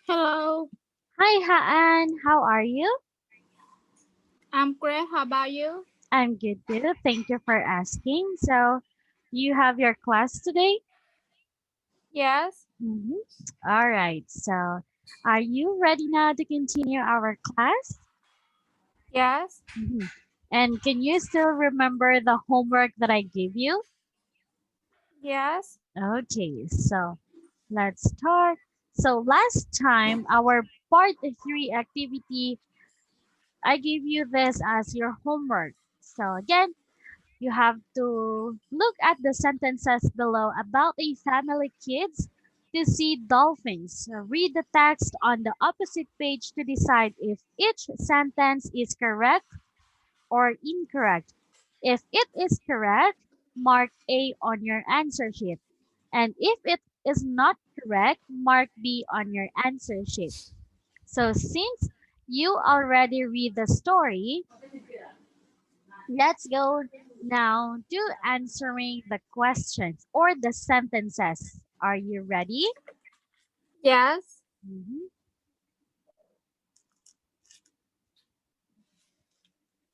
Hello, Hi, Haan. How are you? I'm great. How about you? I'm good too. Thank you for asking. So, you have your class today? Yes, Mm-hmm. All right. So, are you ready now to continue our class? yes, Mm-hmm. And can you still remember the homework that I gave you? yes, Okay. So, let's start. So, last time, our part three activity, I gave you this as your homework. So, again, you have to look at the sentences below about a family kids to see dolphins. Read the text on the opposite page to decide if each sentence is correct or incorrect. If it is correct, mark A on your answer sheet. And if it is not correct, mark B on your answer sheet. So since you already read the story, let's go now to answering the questions or the sentences. Are you ready? yes. Mhm.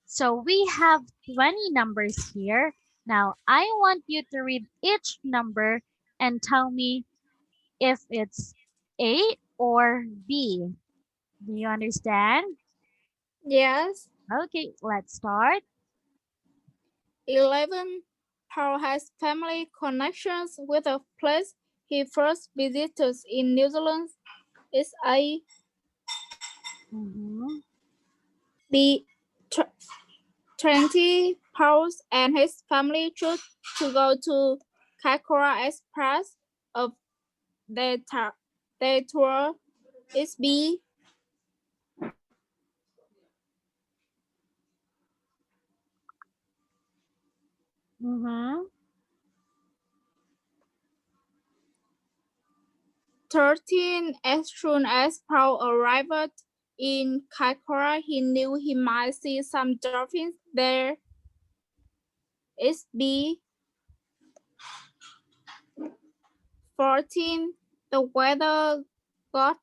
So we have 20 numbers here. Now I want you to read each number and tell me if it's A or B. Do you understand? Yes. Okay, let's start. 11. Paul has family connections with a place he first visited in New Zealand. Is A. Mhm. B. 20. Paul and his family choose to go to Kakura Express of their tour. Is B. Mhm. 13. As soon as Paul arrived in Kaikoura, he knew he might see some dolphins there. Is B. 14. The weather got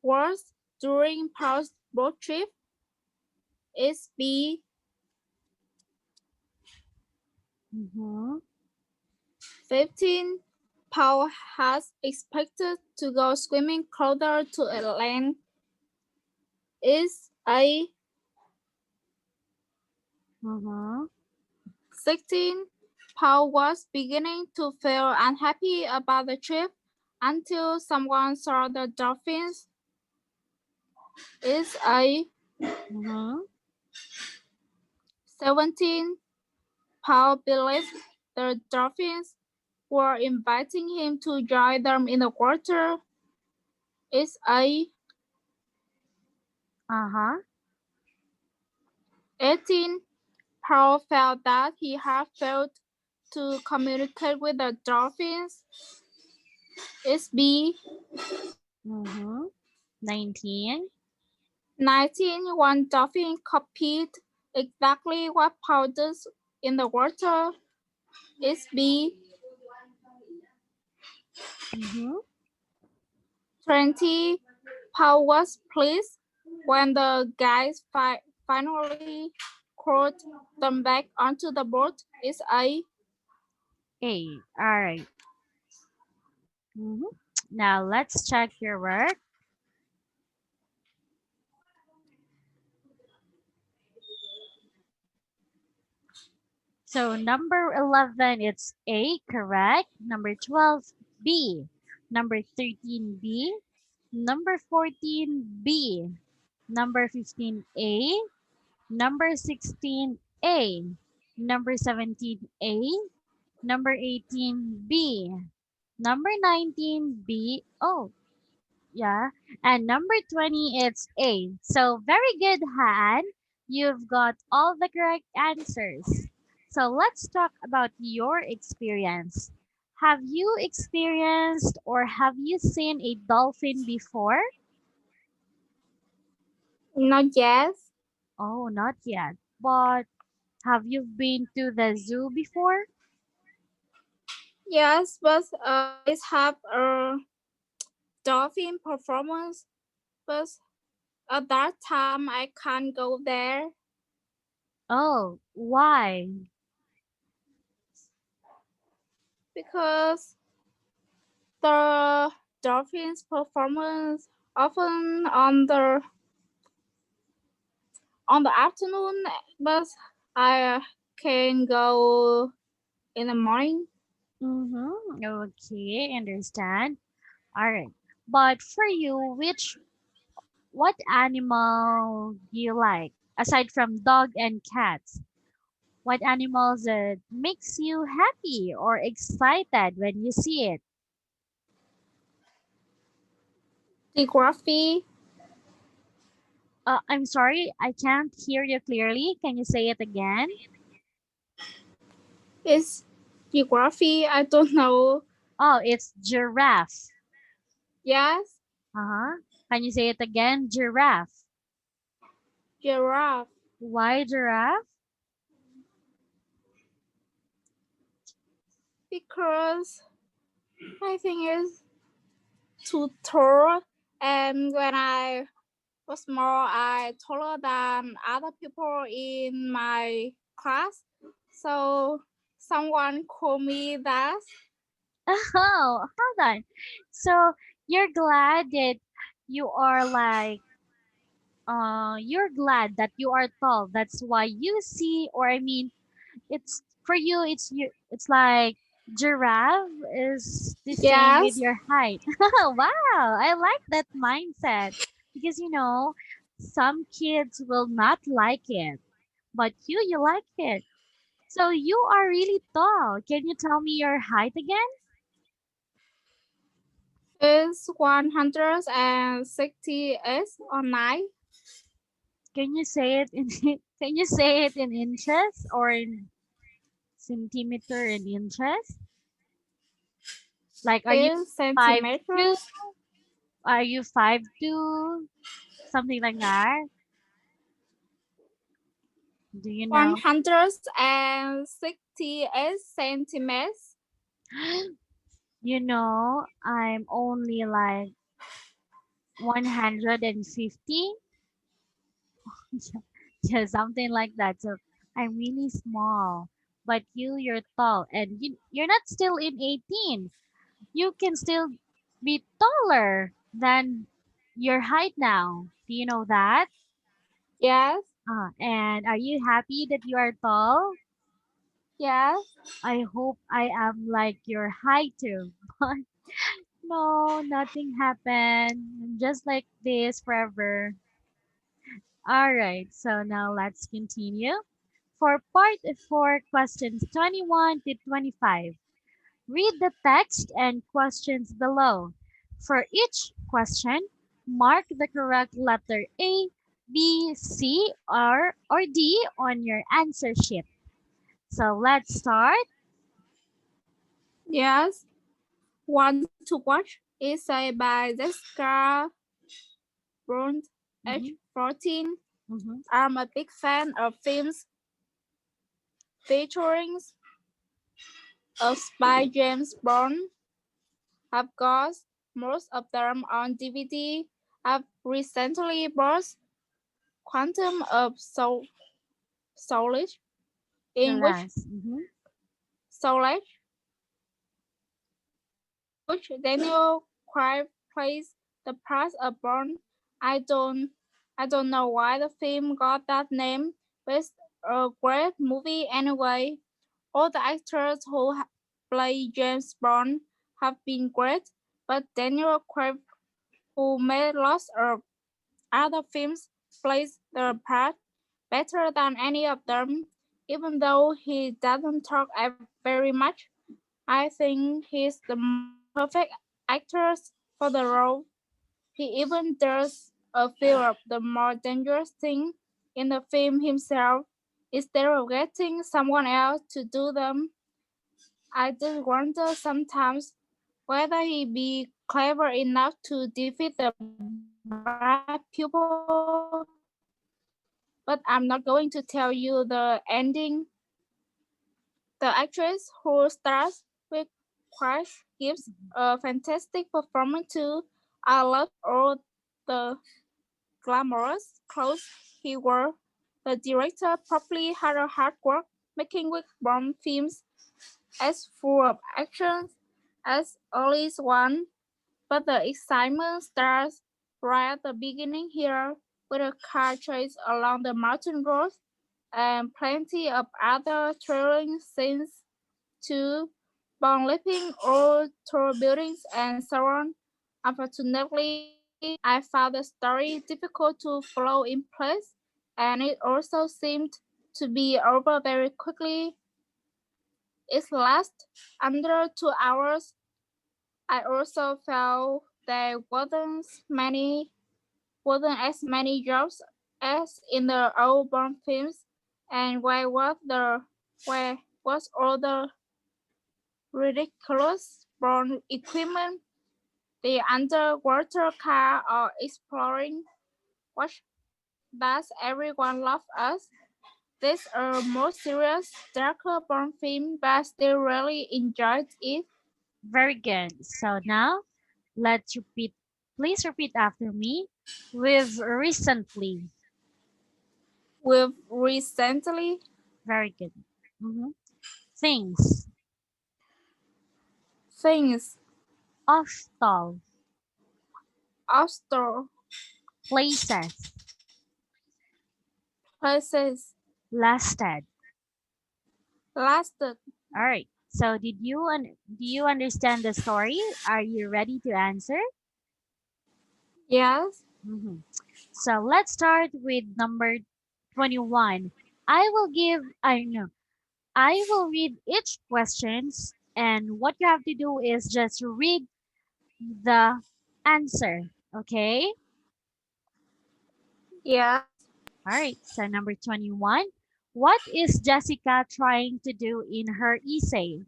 worse during Paul's road trip. Is B. Mhm. 15. Paul has expected to go swimming closer to land. Is A. Mhm. 16. Paul was beginning to feel unhappy about the trip until someone saw the dolphins. Is A. Mhm. 17. Paul believed the dolphins were inviting him to join them in the water. Is A. Uh-huh. 18. Paul felt that he had failed to communicate with the dolphins. Is B. Mhm. 19. 19. One dolphin copied exactly what Paul does in the water. Is B. Mhm. 20. Paul was pleased when the guys finally crawled them back onto the boat. Is A. A. All right. Mhm. Now let's check your work. So number 11, it's A, correct. Number 12, B. Number 13, B. Number 14, B. Number 15, A. Number 16, A. Number 17, A. Number 18, B. Number 19, B. Oh, yeah. And number 20, it's A. So very good, Han. You've got all the correct answers. So let's talk about your experience. Have you experienced or have you seen a dolphin before? Not yet. Oh, not yet. But have you been to the zoo before? Yes, but let's have a dolphin performance. but at that time I can't go there Oh, why? because the dolphins performance often on the afternoon, but I can go in the morning. Mm-hmm. Okay, understand. All right. But for you, what animal do you like aside from dog and cats? What animals makes you happy or excited when you see it? Geography I'm sorry, I can't hear you clearly. Can you say it again? is geography. I don't know. Oh, it's giraffe. Yes, Uh-huh. Can you say it again? Giraffe. giraffe Why giraffe? because I think it's too tall, and when I was more, I taller than other people in my class, so someone called me that. Oh, hold on. So you're glad that you are like you're glad that you are tall. That's why you see, or I mean, it's for you. It's like giraffe is the same with Yes, your height. Wow, I like that mindset because some kids will not like it, but you like it. So you are really tall. Can you tell me your height again? it's 168 or 9. Can you say it in can you say it in inches or in centimeter and inches? Like, are you Is 5'2"? centimeters. Are you 5'2"? Something like that? Do you know? 168 centimeters. I'm only like 150. Yeah, something like that. So I'm really small. But you're tall and you're not still in 18. You can still be taller than your height now. Do you know that? Yes, And are you happy that you are tall? yes. I hope I am like your height too. But no, nothing happened. I'm just like this forever. All right, so now let's continue. For part 4, questions 21 to 25. Read the text and questions below. For each question, mark the correct letter A, B, C, or D on your answer sheet. So let's start. Yes. Want to watch is by Jessica Brown, age Mm-hmm, 14. mm-hmm, I'm a big fan of films featuring of spy James Bond. I've got most of them on DVD. I've recently bought Quantum of Solace, the in which last. Mm-hmm. Solace, in which Daniel Craig plays the part of Bond. I don't, I don't know why the film got that name, but it's a great movie anyway. All the actors who play James Bond have been great, but Daniel Craig, who made lots of other films, plays the part better than any of them. Even though he doesn't talk very much, I think he's the most perfect actor for the role. He even does a few of the more dangerous things in the film himself instead of getting someone else to do them. I just wonder sometimes whether he'd be clever enough to defeat the bad people, but I'm not going to tell you the ending. The actress who stars with Christ gives a fantastic performance too. I loved all the glamorous clothes he wore. The director probably had a hard work making Wickborn films as full of action as Alice one, but the excitement starts right at the beginning here with a car chase along the mountain road and plenty of other thrilling scenes too, born leaping all tall buildings and so on. Unfortunately, I found the story difficult to follow in place, and it also seemed to be over very quickly. It lasted under 2 hours. I also felt there wasn't as many jobs as in the old Bond films, and where was all the ridiculous Bond equipment, the underwater car or exploring? What does everyone love us? This a more serious, darker Bond film, but still really enjoyed it. Very good. So now let's repeat. Please repeat after me. With recently. With recently Very good. Mhm. Things. things, Hostel. outdoor Places. places Lasted. lasted. All right. So do you understand the story? Are you ready to answer? Yes, Mhm. So let's start with number 21. I will read each questions and what you have to do is just read the answer. Okay? yes. All right. So number 21. What is Jessica trying to do in her essay?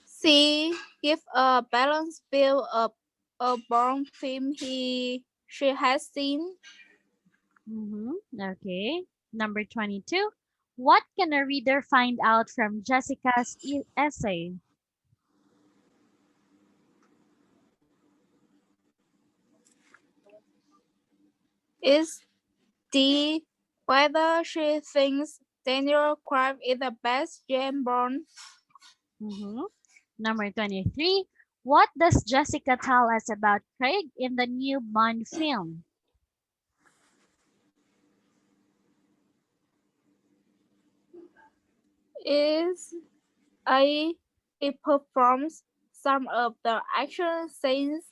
See, give a balanced view of a born film she has seen. Okay. Number 22. What can a reader find out from Jessica's essay? Is D whether she thinks Daniel Craig is the best James Bond. hmm Number 23. What does Jessica tell us about Craig in the new Bond film? Is A it performs some of the action scenes.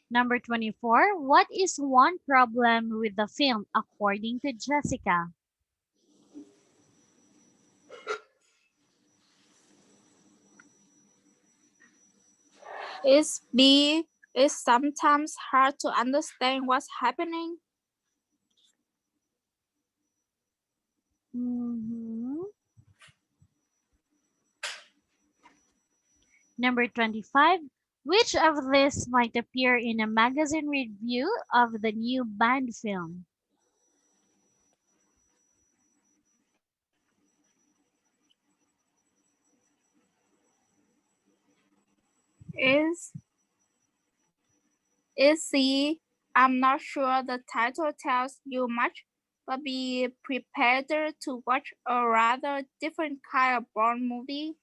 Number 24. What is one problem with the film according to Jessica? Is B it's sometimes hard to understand what's happening. hmm Number 25. Which of these might appear in a magazine review of the new Bond film? Is C I'm not sure the title tells you much, but be prepared to watch a rather different kind of Bond movie.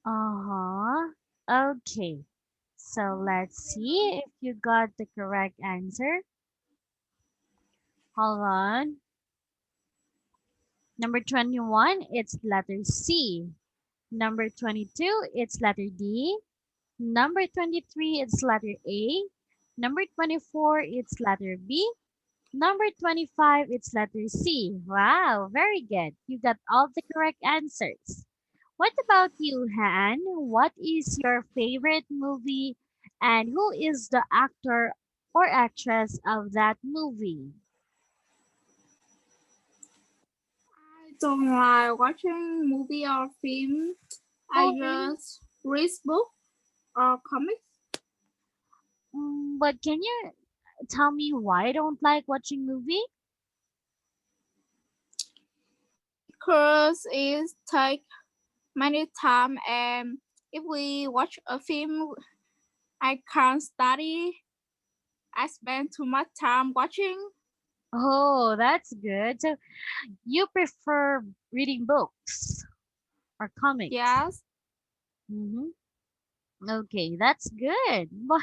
Uh-huh. Okay. So let's see if you got the correct answer. Hold on. Number 21, it's letter C. Number 22, it's letter D. Number 23, it's letter A. Number 24, it's letter B. Number 25, it's letter C. Wow, very good. You got all the correct answers. What about you, Han? What is your favorite movie and who is the actor or actress of that movie? I don't like watching movie or film. I Oh, really? just read book or comics But can you tell me why I don't like watching movie? because it takes many time, and if we watch a film, I can't study. I spend too much time watching. Oh, that's good. So you prefer reading books or comics? Yes, Mm-hmm. Okay, that's good. But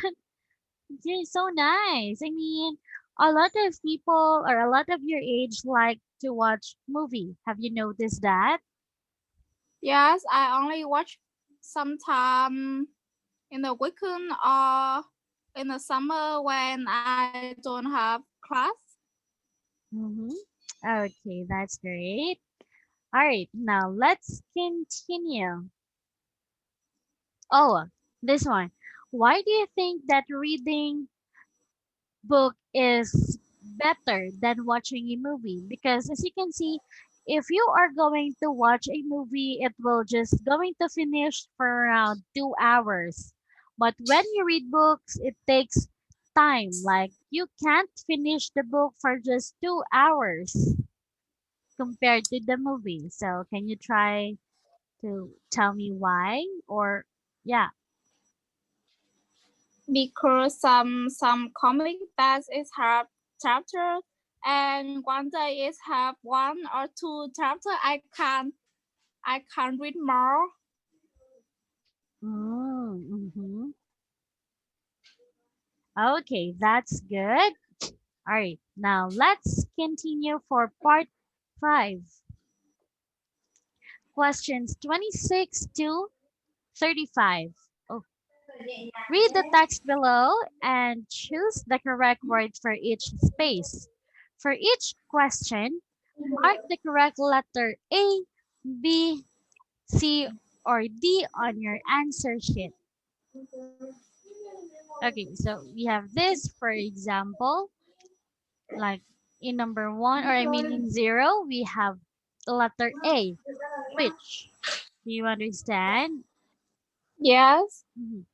you're so nice. I mean, a lot of people or a lot of your age like to watch movie. Have you noticed that? yes, I only watch sometime in the weekend or in the summer when I don't have class. Mm-hmm. Okay, that's great. All right, now let's continue. Oh, this one. Why do you think that reading book is better than watching a movie? Because as you can see, if you are going to watch a movie, it will just going to finish for around 2 hours. But when you read books, it takes time. Like you can't finish the book for just 2 hours compared to the movie. So can you try to tell me why? Or yeah. Because some comic that is have chapter, and one day is have one or two chapter. I can't read more. Mm-hmm. Okay, that's good. All right, now let's continue for part 5. Questions 26 to 35. Oh, read the text below and choose the correct word for each space. For each question, mark the correct letter A, B, C, or D on your answer sheet. Okay, so we have this, for example, like in number 1, or I mean in 0, we have the letter A, which, do you understand? Yes, Mhm.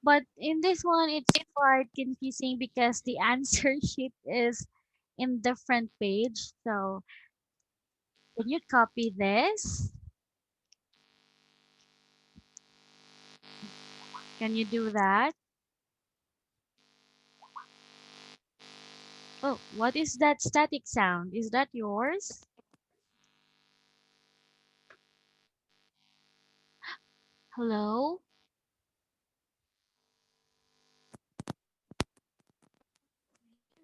But in this one, it's quite confusing because the answer sheet is in different page. So can you copy this? Can you do that? Oh, what is that static sound? Is that yours? Hello?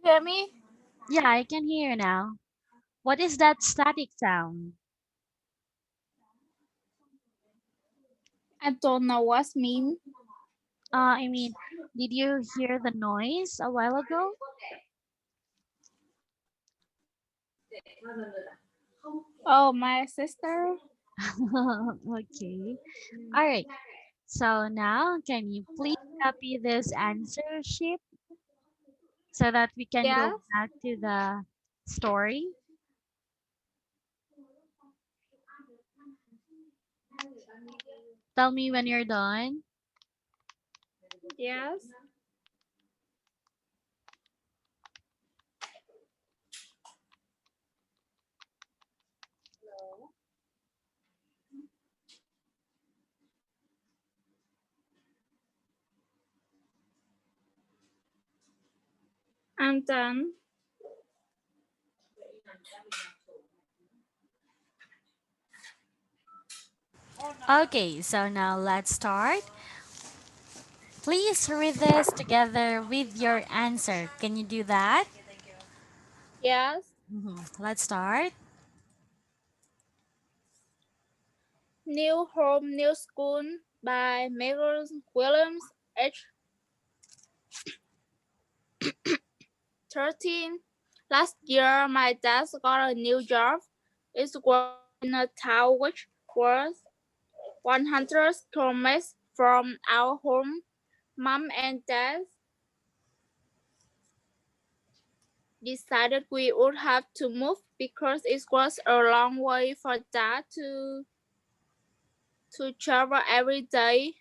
hear me? Yeah, I can hear you now. What is that static sound? I don't know what's mean. I mean, did you hear the noise a while ago? Oh, my sister. Okay. All right. So now, can you please copy this answer sheet so that we can go Yes, back to the story? Tell me when you're done. yes. I'm done. Okay, so now let's start. Please read this together with your answer. Can you do that? Yes. Let's start. New Home, New School by Megan Williams, age 13. Last year, my dad got a new job. It was in a town which was 100 kilometers from our home. Mom and dad decided we would have to move because it was a long way for dad to travel every day.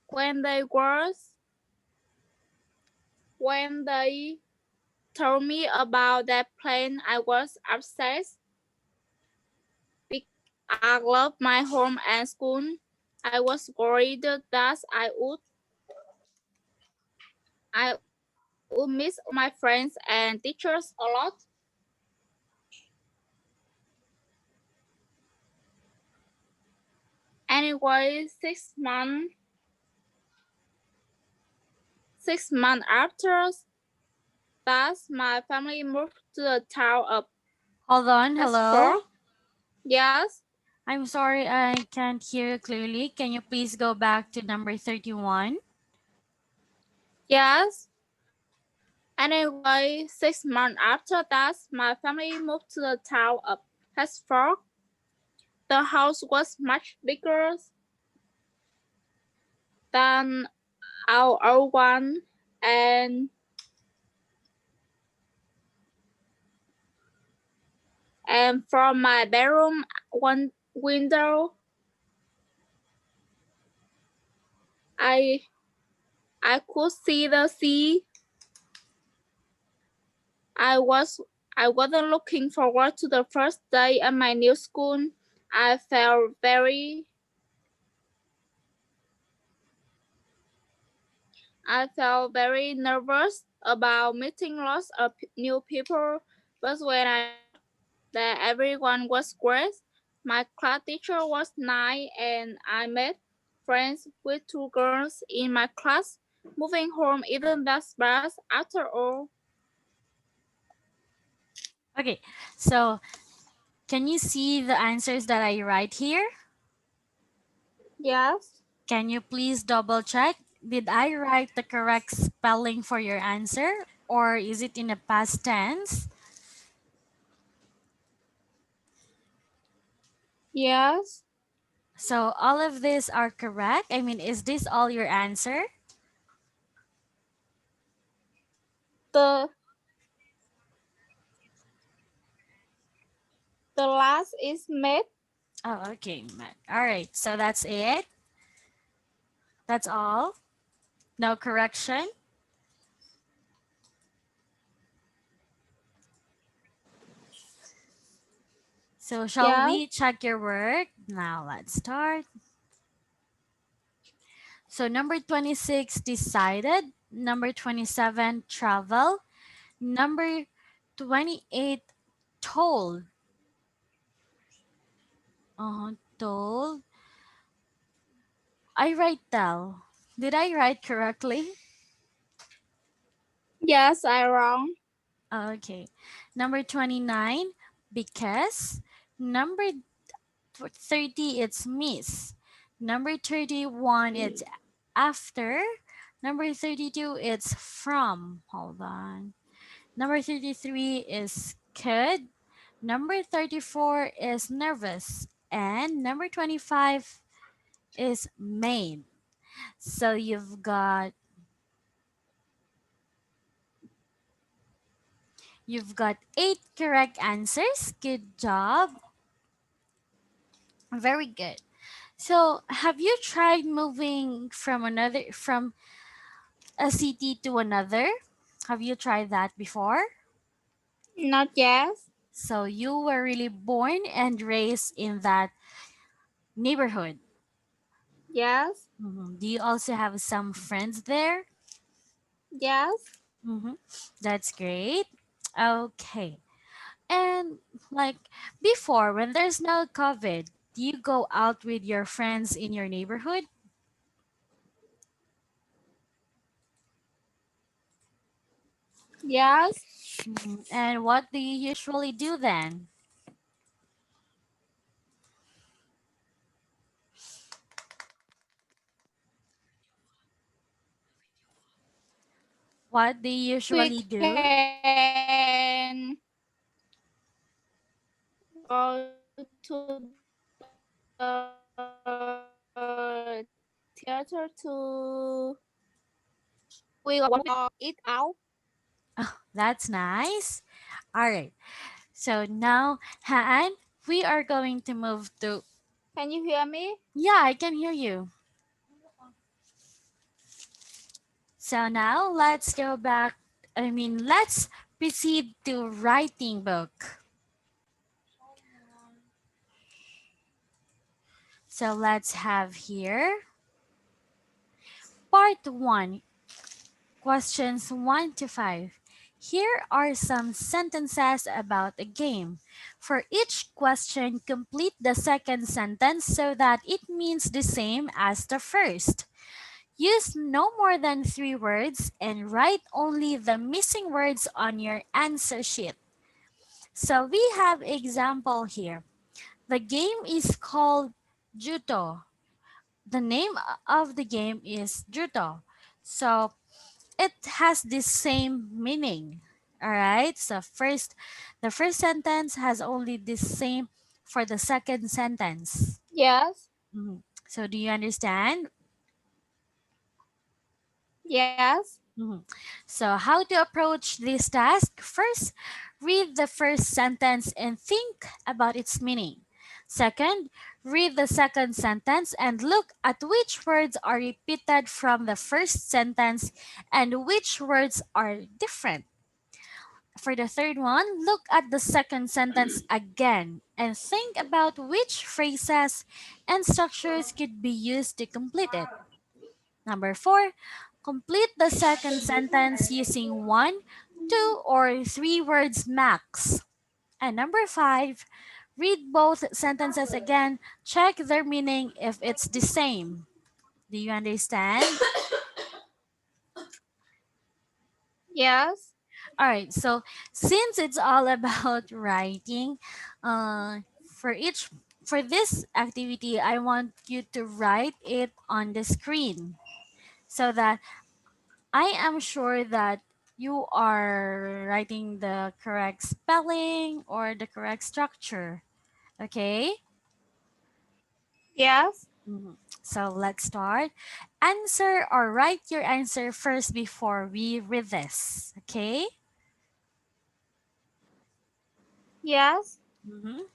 When they was when they told me about that plane, I was obsessed because I love my home and school. I was worried that I would miss all my friends and teachers a lot. Anyway, 6 months after that, my family moved to the town of Hold on, hello. Hasford. Yes, I'm sorry I can't hear you clearly. Can you please go back to number 31? yes. Anyway, 6 months after that, my family moved to the town of Hasford. The house was much bigger than our old one, and from my bedroom one window, I I could see the sea. I was I wasn't looking forward to the first day at my new school. I felt very I felt very nervous about meeting lots of new people, but when I thought that everyone was great, my class teacher was nice, and I made friends with two girls in my class. Moving home isn't that bad after all. Okay, so can you see the answers that I write here? Yes. Can you please double check? Did I write the correct spelling for your answer or is it in a past tense? Yes. So all of these are correct. I mean, is this all your answer? The the last is made. Oh, okay. All right. So that's it. That's all. No correction. So shall Yes. we check your work? Now let's start. So number 26 decided, number 27 travel, number 28 told. Told. I write tell. Did I write correctly? Yes, I wrong. Okay. Number 29 because, number 30 it's miss. Number 31 it's after. Number 32 it's from. Hold on. Number 33 is could. Number 34 is nervous. And number 25 is made. So you've got 8 correct answers. Good job. Very good. So, have you tried moving from a city to another? Have you tried that before? Not yes. So, you were really born and raised in that neighborhood. Yes. Do you also have some friends there? Yes. Mm-hmm. That's great. Okay. And like before, when there's no COVID, do you go out with your friends in your neighborhood? Yes. And what do you usually do then? What do you We usually do? can go to the theater to we go eat out. Oh, that's nice. All right. So now, Han, we are going to move to. Can you hear me? Yeah, I can hear you. So now let's go back. Let's proceed to writing book. So let's have here part 1, questions 1 to 5. Here are some sentences about a game. For each question, complete the second sentence so that it means the same as the first. Use no more than 3 words and write only the missing words on your answer sheet. So we have example here. The game is called Judo. The name of the game is Judo. So it has the same meaning. All right. So the first sentence has only the same for the second sentence. Yes. Mhm. So do you understand? Yes. Mhm. So, how to approach this task? First, read the first sentence and think about its meaning. Second, read the second sentence and look at which words are repeated from the first sentence and which words are different. For the third one, look at the second sentence again and think about which phrases and structures could be used to complete it. Number 4, complete the second sentence using 1, 2, or 3 words max. And number 5, read both sentences again, check their meaning if it's the same. Do you understand? Yes. All right, so since it's all about writing, for this activity, I want you to write it on the screen so that I am sure that you are writing the correct spelling or the correct structure. Okay? Yes. Mhm. So let's start. Answer or write your answer first before we read this. Okay? Yes. Mm-hmm.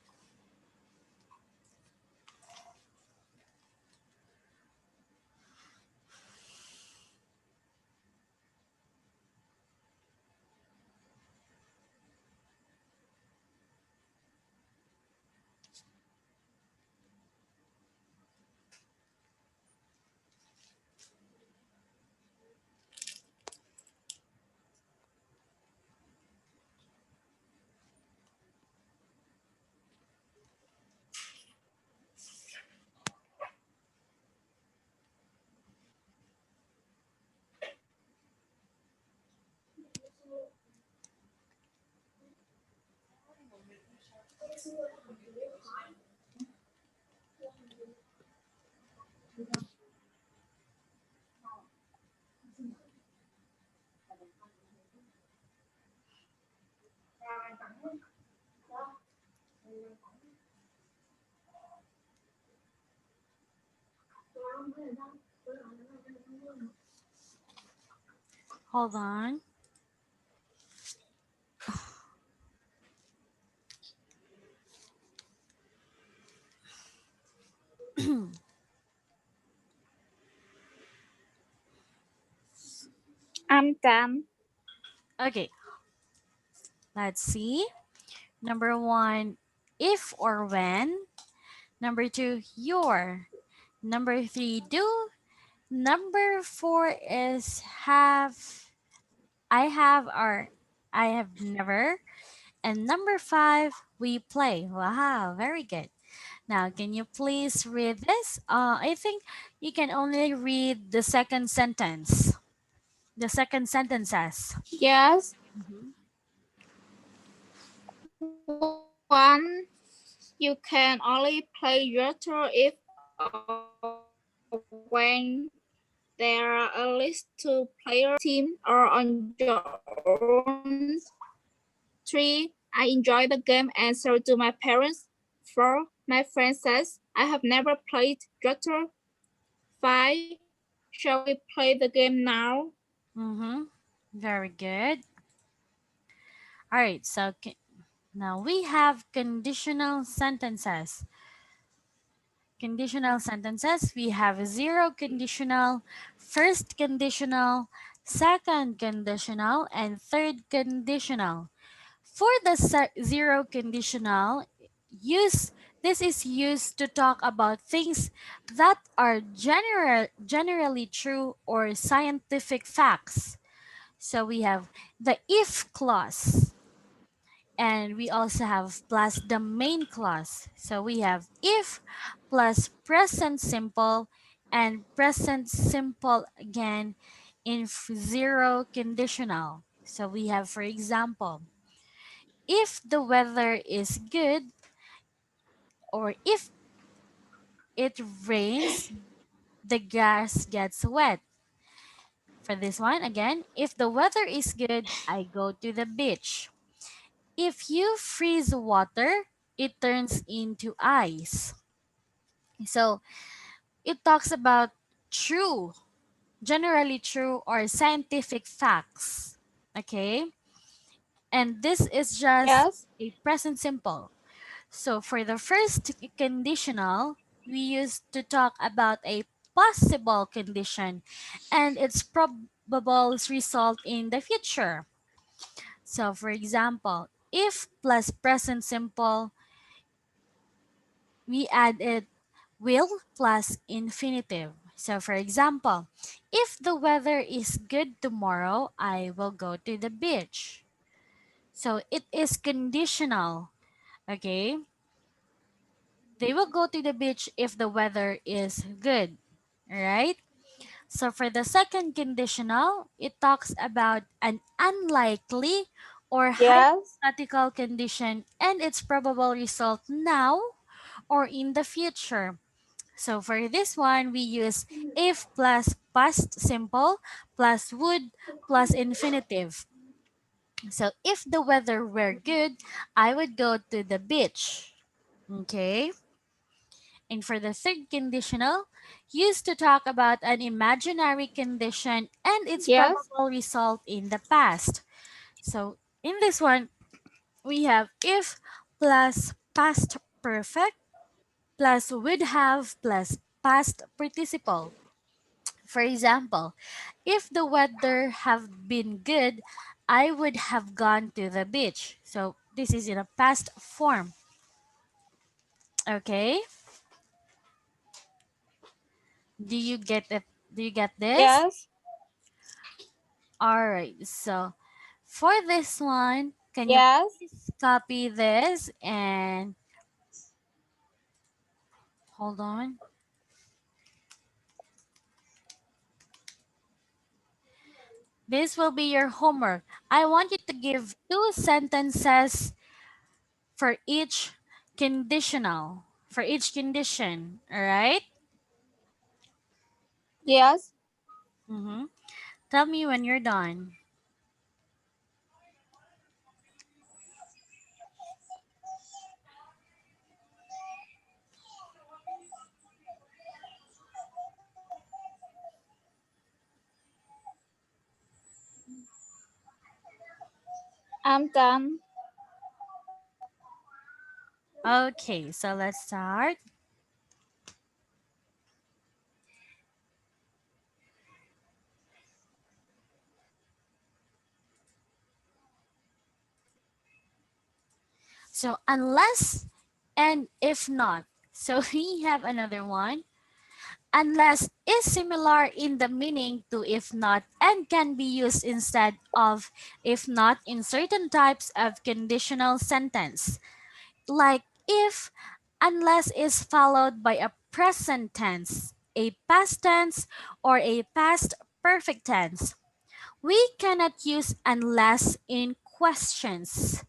Hold on. I'm done. Okay, let's see. Number 1, if or when. Number 2, your. Number 3, do. Number 4 is have. I have or I have never. And number 5, we play. Wow, very good. Now, can you please read this? I think you can only read the second sentence. The second sentences. Yes. Mhm. One, you can only play your turn if when there are at least 2 players on your team or on your own. 3, I enjoy the game and so do my parents. 4, my friend says I have never played Drafter. 5, shall we play the game now? Mm-hmm. Very good. All right, so now we have conditional sentences. Conditional sentences, we have zero conditional, first conditional, second conditional, and third conditional. For the zero conditional, use this is used to talk about things that are generally true or scientific facts. So we have the if clause, and we also have plus the main clause. So we have if plus present simple and present simple again in zero conditional. So we have, for example, if the weather is good, or if it rains, the grass gets wet. For this one, again, if the weather is good, I go to the beach. If you freeze water, it turns into ice. So it talks about true, generally true or scientific facts. Okay? And this is just Yes. a present simple. So for the first conditional, we used to talk about a possible condition and its probable result in the future. So for example, if plus present simple, we added will plus infinitive. So for example, if the weather is good tomorrow, I will go to the beach. So it is conditional, okay? They will go to the beach if the weather is good. Alright? So for the second conditional, it talks about an unlikely or Yes. hypothetical condition and its probable result now or in the future. So for this one, we use if plus past simple plus would plus infinitive. So if the weather were good, I would go to the beach. Okay? And for the third conditional, used to talk about an imaginary condition and its Yes. probable result in the past. So in this one, we have if plus past perfect plus would have plus past participle. For example, if the weather have been good, I would have gone to the beach. So this is in a past form. Okay? Do you get it? Do you get this? Yes. All right. So for this one, can you Yes. please copy this and hold on? This will be your homework. I want you to give two sentences for each conditional, for each condition. All right? Yes. Mm-hmm. Tell me when you're done. I'm done. Okay, so let's start. So, unless and if not. So, we have another one. Unless is similar in the meaning to if not and can be used instead of if not in certain types of conditional sentence. Like if, unless is followed by a present tense, a past tense, or a past perfect tense. We cannot use unless in questions.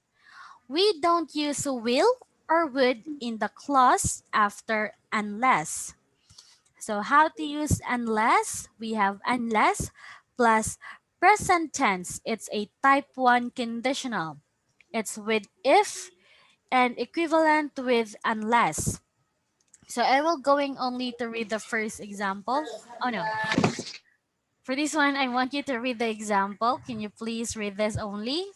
We don't use will or would in the clause after unless. So how to use unless? We have unless plus present tense. It's a type 1 conditional. It's with if and equivalent with unless. So I will going only to read the first example. Oh no. For this one, I want you to read the example. Can you please read this only?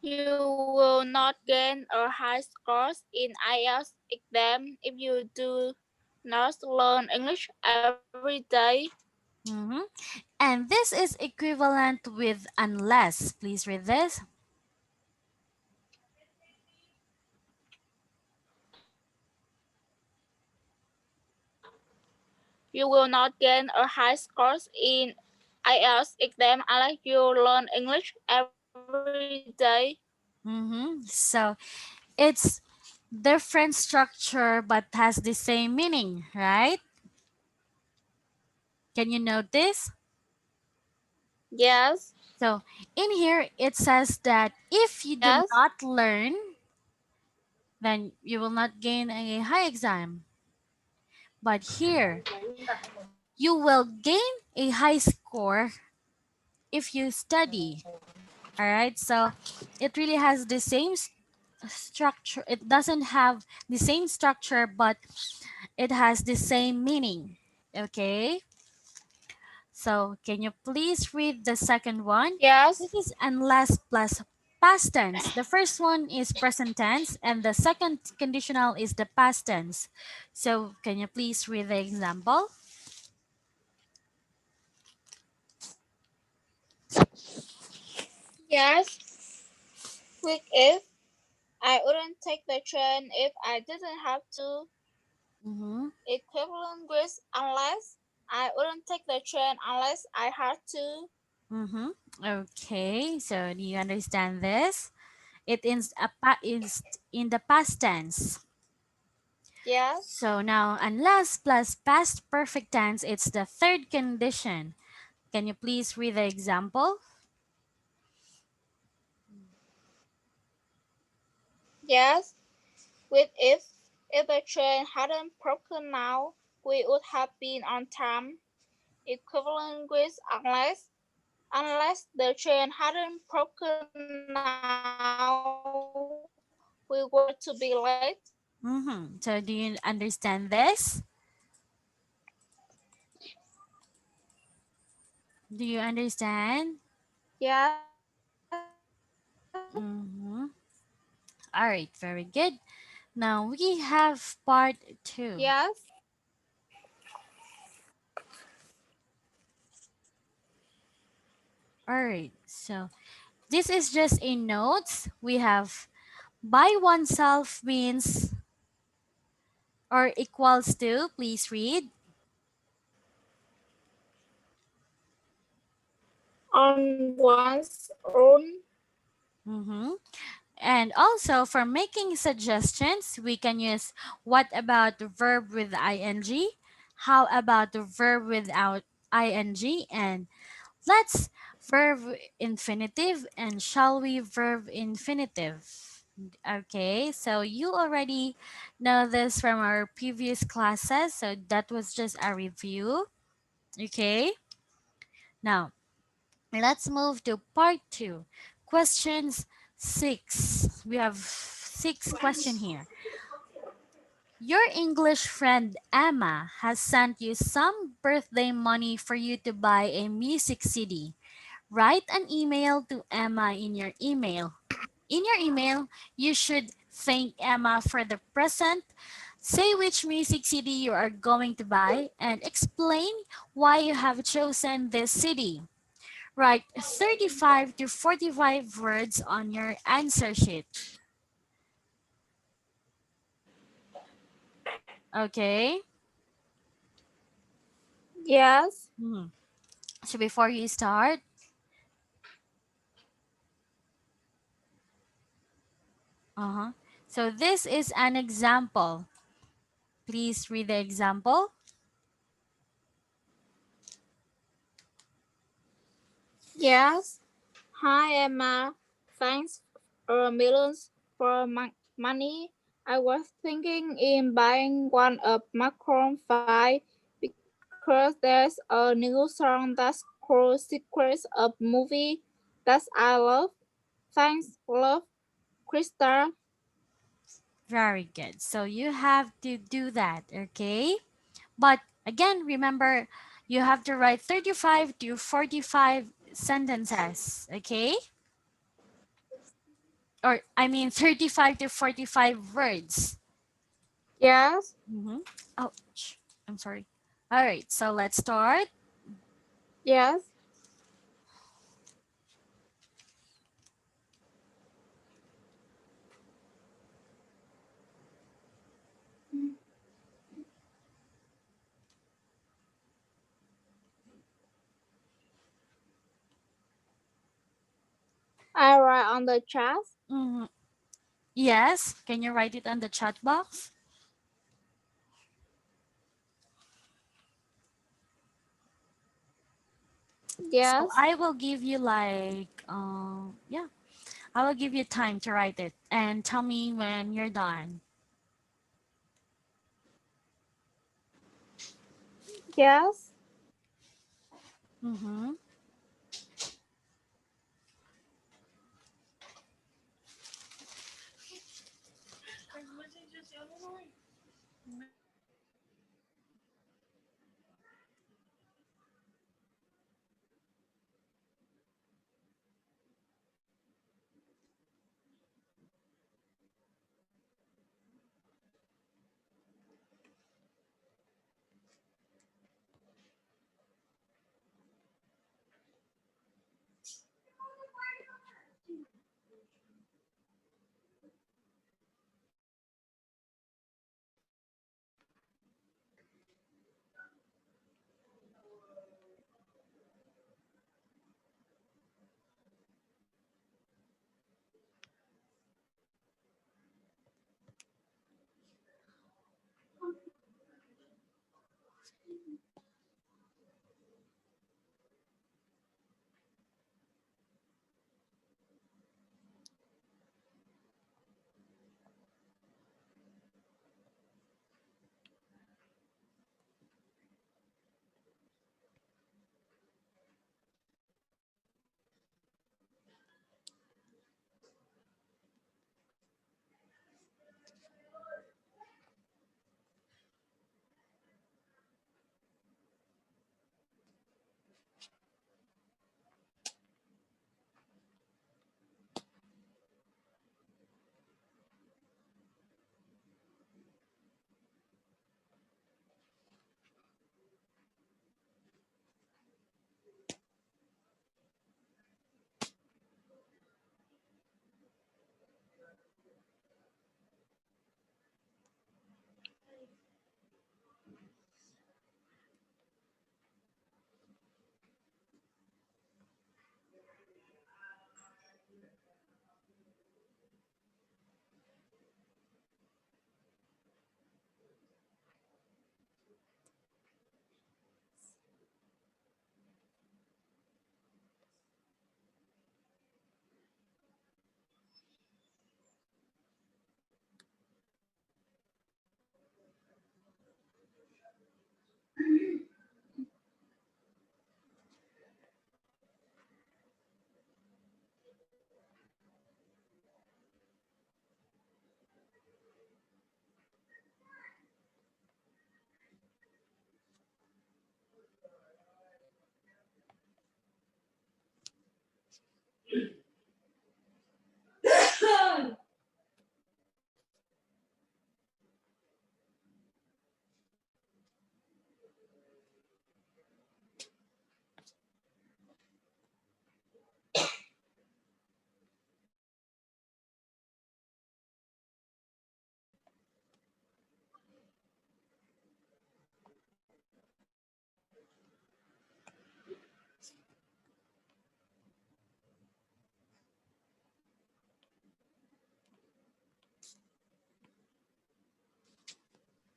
You will not gain a high scores in IELTS exam if you do Not learn English every day. Mm-hmm. And this is equivalent with unless. Please read this. You will not gain a high score in IELTS exam unless you learn English every day. Mm-hmm. So it's different structure but has the same meaning, right? Can you notice? Yes, So in here it says that if you do yes, not learn, then you will not gain a high exam. But here you will gain a high score if you study. All right. So it really has the same structure. It doesn't have the same structure, but it has the same meaning. Okay. So can you please read the second one? yes, This is unless plus past tense. The first one is present tense and the second conditional is the past tense. So can you please read the example? yes. Quick if I wouldn't take the train if I didn't have to. Mm-hmm. Equivalent with unless I wouldn't take the train unless I had to. Mm-hmm. Okay. So do you understand this? It is in the past tense. Yes, So now unless plus past perfect tense, it's the third condition. Can you please read the example? yes. With if the train hadn't broken now, we would have been on time. Equivalent with unless the train hadn't broken now, we were to be late. Mm-hmm. So do you understand this? Do you understand? Yes, Mm-hmm. All right, very good. Now we have part two. yes, All right, so this is just a notes. We have by oneself means or equals to. Please read. on one's own. Mm-hmm. And also for making suggestions, we can use what about the verb with ing? How about the verb without ing? And let's verb infinitive and shall we verb infinitive. Okay, so you already know this from our previous classes, so that was just a review. Okay, now let's move to part two. Questions six. We have six question here. Your English friend Emma has sent you some birthday money for you to buy a music CD. Write an email to Emma in your email. In your email, you should thank Emma for the present, say which music CD you are going to buy, and explain why you have chosen this CD. Write 35 to 45 words on your answer sheet. Okay? Yes, Mhm. So before you start, uh-huh. So this is an example. Please read the example. yes. Hi Emma, thanks millions for money. I was thinking in buying one of Macron 5 because there's a new song that's called Secrets of Movie that I love. Thanks, love, Krista. Very good. So you have to do that, okay? But again, remember, you have to write 35 to 45 sentences, okay? Or, I mean, 35 to 45 words. Yes. Mm-hmm. Ouch. I'm sorry. All right, so let's start. Yes. I write on the chat. Mm-hmm. Yes, can you write it on the chat box? So Yes. I will give you like, yeah, I will give you time to write it and tell me when you're done. Yes. Mm-hmm.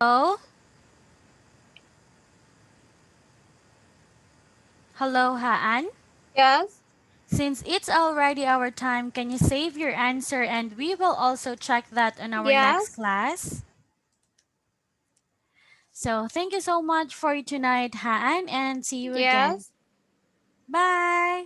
Oh, hello, Haan. Yes. Since it's already our time, can you save your answer and we will also check that on our next Yes. class? So thank you so much for tonight, Haan, and see you again. Yes. Bye.